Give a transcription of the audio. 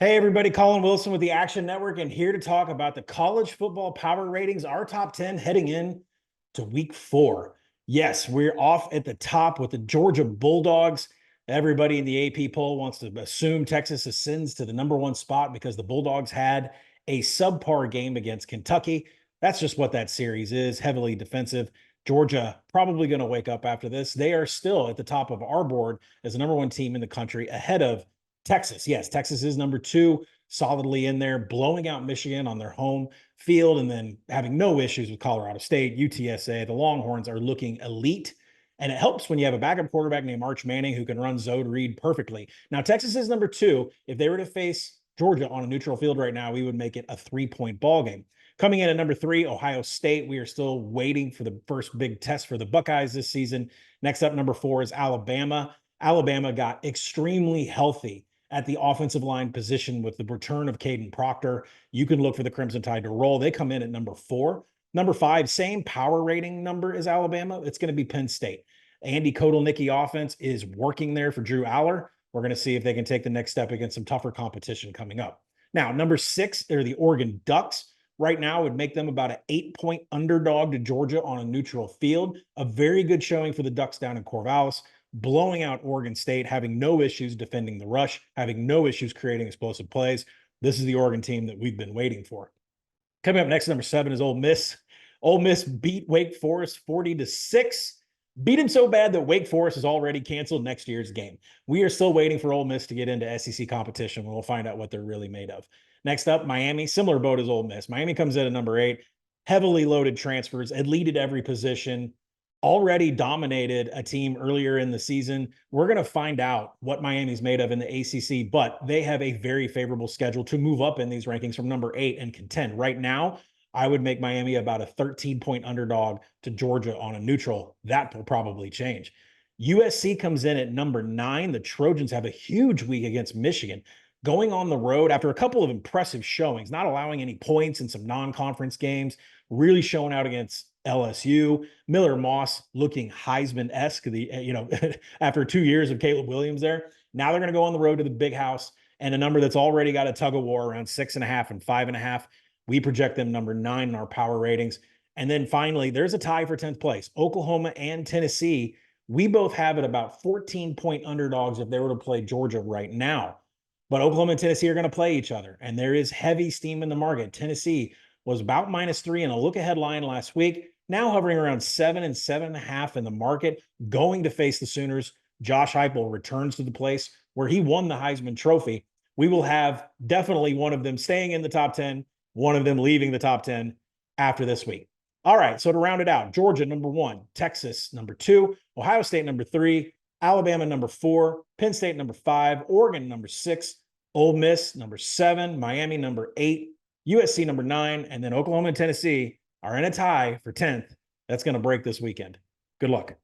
Hey everybody, Colin Wilson with the Action Network, and here to talk about the college football power ratings, our top 10 heading in to week 4. Yes, we're off at the top with the Georgia Bulldogs. Everybody in the AP poll wants to assume Texas ascends to the #1 spot because the Bulldogs had a subpar game against Kentucky. That's just what that series is, heavily defensive. Georgia probably going to wake up after this. They are still at the top of our board as the #1 team in the country, ahead of Texas. Yes, Texas is #2, solidly in there, blowing out Michigan on their home field and then having no issues with Colorado State, UTSA. The Longhorns are looking elite. And it helps when you have a backup quarterback named Arch Manning who can run zone read perfectly. Now, Texas is #2. If they were to face Georgia on a neutral field right now, we would make it a 3-point ball game. Coming in at #3, Ohio State. We are still waiting for the first big test for the Buckeyes this season. Next up, #4 is Alabama. Alabama got extremely healthy at the offensive line position with the return of Caden Proctor. You can look for the Crimson Tide to roll. They come in at #4. #5, same power rating number as Alabama. It's going to be Penn State. Andy Kotelnicki offense is working there for Drew Aller. We're going to see if they can take the next step against some tougher competition coming up. Now, #6, they're the Oregon Ducks. Right now, would make them about an 8-point underdog to Georgia on a neutral field. A very good showing for the Ducks down in Corvallis, blowing out Oregon State, having no issues defending the rush, having no issues creating explosive plays. This is the Oregon team that we've been waiting for. Coming up next, #7 is Ole Miss. Ole Miss beat Wake Forest 40-6. Beat them so bad that Wake Forest has already canceled next year's game. We are still waiting for Ole Miss to get into SEC competition. We'll find out what they're really made of. Next up, Miami, similar boat as Ole Miss. Miami comes in at #8. Heavily loaded transfers, elite at every position, already dominated a team earlier in the season. We're going to find out what Miami's made of in the ACC, but they have a very favorable schedule to move up in these rankings from #8 and contend. Right now, I would make Miami about a 13-point underdog to Georgia on a neutral. That will probably change. USC comes in at #9. The Trojans have a huge week against Michigan, going on the road after a couple of impressive showings, not allowing any points in some non-conference games, really showing out against LSU. Miller Moss looking Heisman-esque, after 2 years of Caleb Williams there. Now they're going to go on the road to the Big House, and a number that's already got a tug of war around 6.5 and 5.5. We project them #9 in our power ratings. And then finally, there's a tie for 10th place. Oklahoma and Tennessee, we both have it about 14-point underdogs if they were to play Georgia right now. But Oklahoma and Tennessee are going to play each other, and there is heavy steam in the market. Tennessee was about -3 in a look-ahead line last week, now hovering around 7 and 7.5 in the market, going to face the Sooners. Josh Heupel returns to the place where he won the Heisman Trophy. We will have definitely one of them staying in the top 10, one of them leaving the top 10 after this week. All right, so to round it out, Georgia #1, Texas #2, Ohio State #3, Alabama #4, Penn State #5, Oregon #6, Ole Miss #7, Miami #8, USC #9, and then Oklahoma and Tennessee are in a tie for 10th. That's going to break this weekend. Good luck.